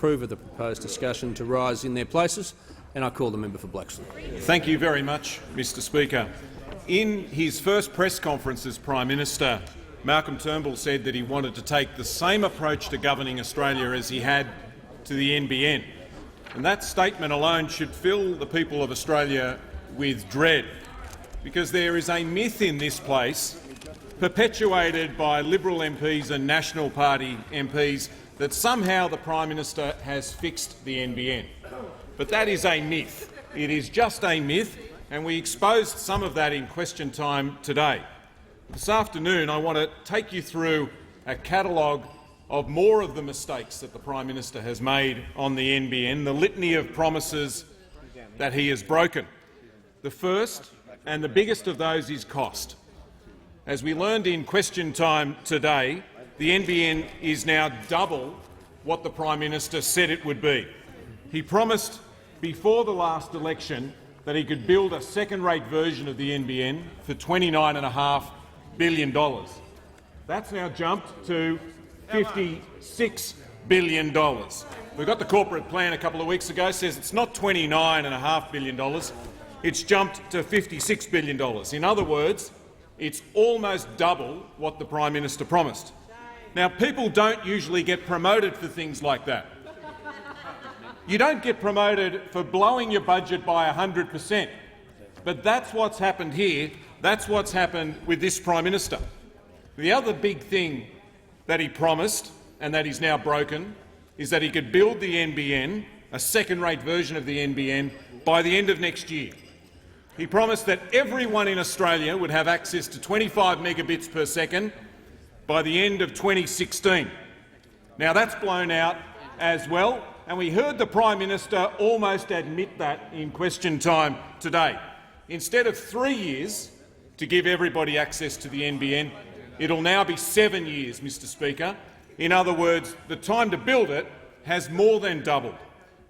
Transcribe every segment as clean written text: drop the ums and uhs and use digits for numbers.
approve of the proposed discussion to rise in their places, and I call the member for Blackstone. Thank you very much, Mr Speaker. In his first press conference as Prime Minister, Malcolm Turnbull said that he wanted to take the same approach to governing Australia as he had to the NBN. And that statement alone should fill the people of Australia with dread, because there is a myth in this place, perpetuated by Liberal MPs and National Party MPs, that somehow the Prime Minister has fixed the NBN. But that is a myth. It is just a myth, and we exposed some of that in question time today. This afternoon I want to take you through a catalogue of more of the mistakes that the Prime Minister has made on the NBN, the litany of promises that he has broken. The first and the biggest of those is cost. As we learned in question time today, the NBN is now double what the Prime Minister said it would be. He promised before the last election that he could build a second-rate version of the NBN for $29.5 billion. That's now jumped to $56 billion. We got the corporate plan a couple of weeks ago, says it's not $29.5 billion, it's jumped to $56 billion. In other words, it's almost double what the Prime Minister promised. Now, people don't usually get promoted for things like that. You don't get promoted for blowing your budget by 100%, but that's what's happened here. That's what's happened with this Prime Minister. The other big thing that he promised, and that he's now broken, is that he could build the NBN, a second-rate version of the NBN, by the end of next year. He promised that everyone in Australia would have access to 25 megabits per second by the end of 2016. Now, that's blown out as well, and we heard the Prime Minister almost admit that in question time today. Instead of 3 years to give everybody access to the NBN, it'll now be 7 years, Mr Speaker. In other words, the time to build it has more than doubled.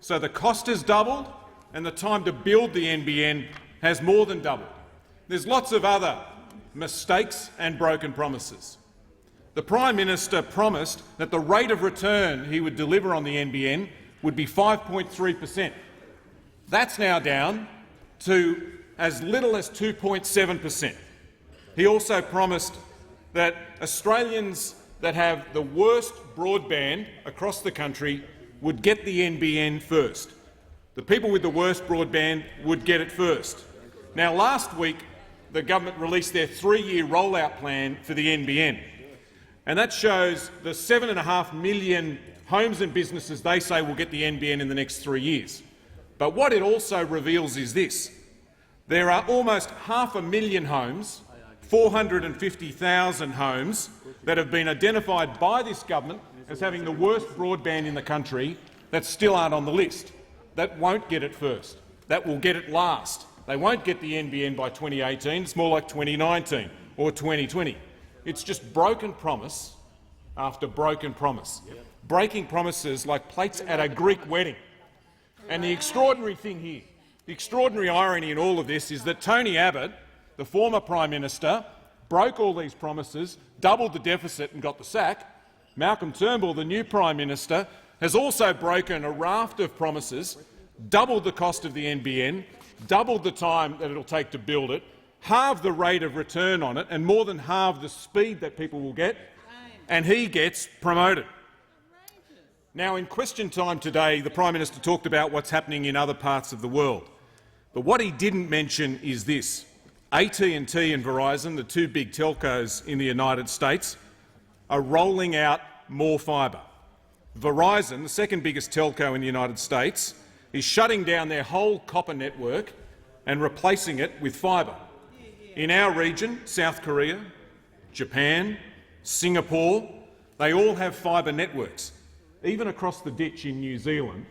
So the cost has doubled and the time to build the NBN has more than doubled. There's lots of other mistakes and broken promises. The Prime Minister promised that the rate of return he would deliver on the NBN would be 5.3%. That's now down to as little as 2.7%. He also promised that Australians that have the worst broadband across the country would get the NBN first. The people with the worst broadband would get it first. Now, last week the government released their 3-year rollout plan for the NBN, and that shows the 7.5 million homes and businesses they say will get the NBN in the next 3 years. But what it also reveals is this. There are almost 500,000 homes, 450,000 homes, that have been identified by this government as having the worst broadband in the country that still aren't on the list. That won't get it first. That will get it last. They won't get the NBN by 2018. It's more like 2019 or 2020. It's just broken promise after broken promise. Breaking promises like plates at a Greek wedding. And the extraordinary thing here, the extraordinary irony in all of this is that Tony Abbott, the former Prime Minister, broke all these promises, doubled the deficit and got the sack. Malcolm Turnbull, the new Prime Minister, has also broken a raft of promises, doubled the cost of the NBN, doubled the time that it'll take to build it, halved the rate of return on it and more than halved the speed that people will get, and he gets promoted. Now, in question time today, the Prime Minister talked about what's happening in other parts of the world. But what he didn't mention is this. AT&T and Verizon, the two big telcos in the United States, are rolling out more fibre. Verizon, the second biggest telco in the United States, is shutting down their whole copper network and replacing it with fibre. In our region, South Korea, Japan, Singapore, they all have fibre networks. Even across the ditch in New Zealand,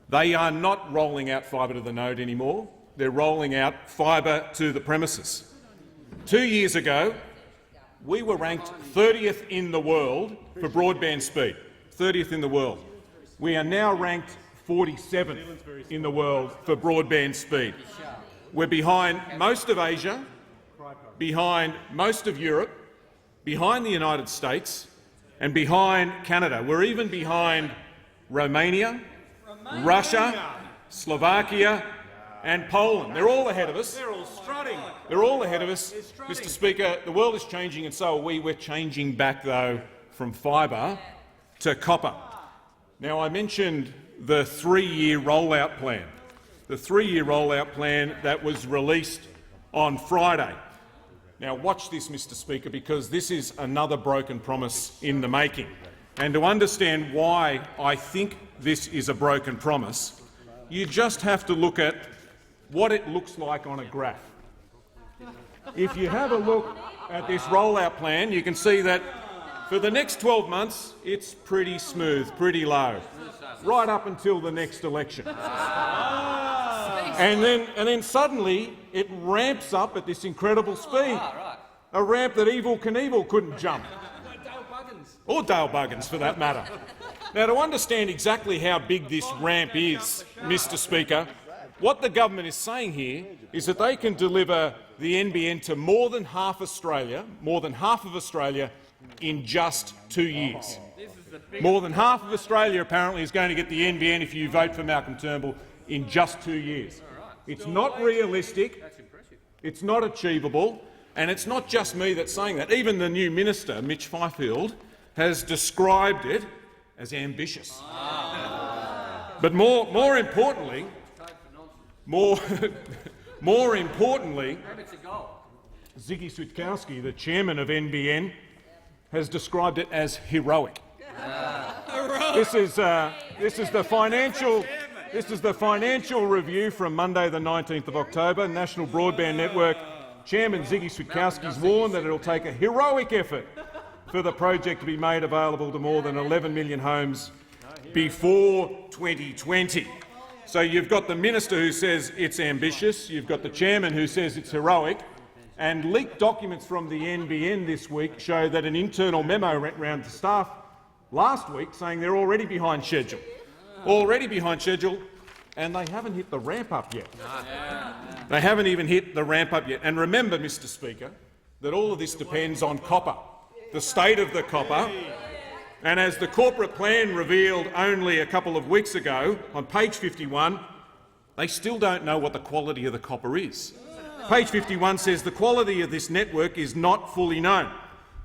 they are not rolling out fibre to the node anymore. They're rolling out fibre to the premises. 2 years ago, we were ranked 30th in the world for broadband speed, 30th in the world. We are now ranked 47th in the world for broadband speed. We're behind most of Asia, behind most of Europe, behind the United States and behind Canada. We're even behind Romania, Russia, Slovakia and Poland. They're all ahead of us. They're all strutting. They're all ahead of us. Mr Speaker, the world is changing and so are we. We're changing back, though, from fibre to copper. Now, I mentioned the 3-year rollout plan. The 3-year rollout plan that was released on Friday. Now, watch this, Mr Speaker, because this is another broken promise in the making. And to understand why I think this is a broken promise, you just have to look at what it looks like on a graph. If you have a look at this rollout plan, you can see that for the next 12 months it's pretty smooth, pretty low, right up until the next election. And then suddenly it ramps up at this incredible speed, a ramp that Evel Knievel couldn't jump, or Dale Buggins for that matter. Now, to understand exactly how big this ramp is, Mr Speaker, what the government is saying here is that they can deliver the NBN to more than half of Australia, in just 2 years. More than half of Australia apparently is going to get the NBN if you vote for Malcolm Turnbull in just 2 years. It's not realistic, it's not achievable, and it's not just me that's saying that. Even the new minister, Mitch Fifield, has described it as ambitious. But more importantly, Ziggy Switkowski, the chairman of NBN, has described it as heroic. This is the financial review from Monday, the 19th of October. National Broadband Network Chairman Ziggy Switkowski's warned that it will take a heroic effort for the project to be made available to more than 11 million homes before 2020. So you've got the minister who says it's ambitious, you've got the chairman who says it's heroic, and leaked documents from the NBN this week show that an internal memo went round to staff last week saying they're already behind schedule. And they haven't hit the ramp up yet. They haven't even hit the ramp up yet. And remember, Mr Speaker, that all of this depends on copper, the state of the copper. And as the corporate plan revealed only a couple of weeks ago, on page 51, they still don't know what the quality of the copper is. Page 51 says the quality of this network is not fully known.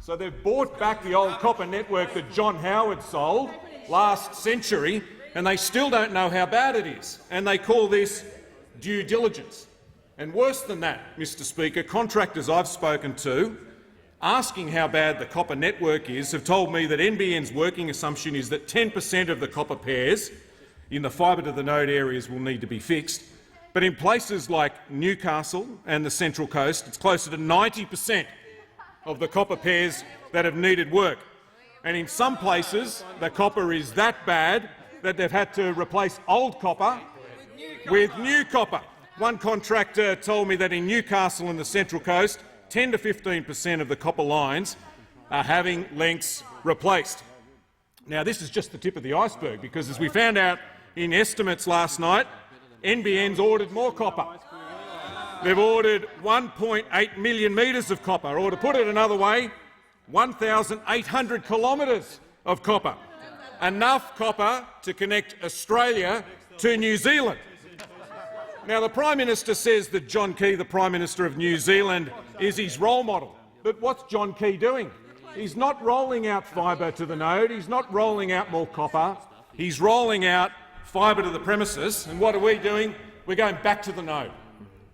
So they've bought back the old copper network that John Howard sold last century, and they still don't know how bad it is. And they call this due diligence. And worse than that, Mr Speaker, contractors I've spoken to asking how bad the copper network is have told me that NBN's working assumption is that 10% of the copper pairs in the fibre-to-the-node areas will need to be fixed. But in places like Newcastle and the Central Coast, it's closer to 90% of the copper pairs that have needed work. And in some places, the copper is that bad that they've had to replace old copper with new copper. One contractor told me that in Newcastle and the Central Coast, 10 to 15% of the copper lines are having lengths replaced. Now, this is just the tip of the iceberg, because as we found out in estimates last night, NBN's ordered more copper. They've ordered 1.8 million metres of copper, or to put it another way, 1,800 kilometres of copper. Enough copper to connect Australia to New Zealand. Now, the Prime Minister says that John Key, the Prime Minister of New Zealand, is his role model. But what's John Key doing? He's not rolling out fibre to the node, he's not rolling out more copper, he's rolling out fibre to the premises. And what are we doing? We're going back to the node.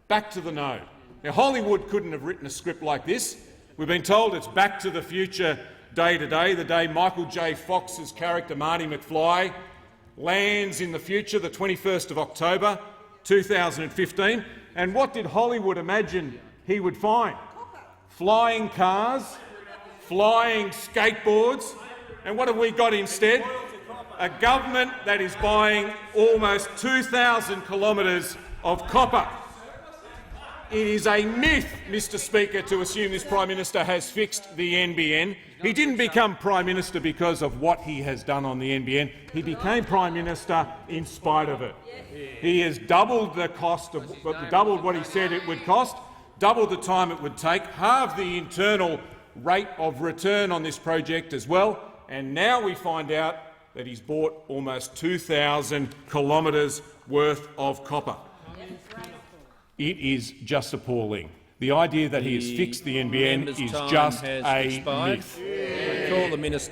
Back to the node. Now, Hollywood couldn't have written a script like this. We've been told it's back to the future day to day, the day Michael J. Fox's character Marty McFly lands in the future, the 21st of October 2015. And what did Hollywood imagine he would find? Flying cars, flying skateboards. And what have we got instead? A government that is buying almost 2,000 kilometres of copper. It is a myth, Mr Speaker, to assume this Prime Minister has fixed the NBN. He didn't become Prime Minister because of what he has done on the NBN. He became Prime Minister in spite of it. He has doubled the cost of, doubled what he said it would cost, doubled the time it would take, halved the internal rate of return on this project as well, and now we find out that he's bought almost 2,000 kilometres worth of copper. It is just appalling. The idea that he has fixed the NBN is just a myth. I call the minister.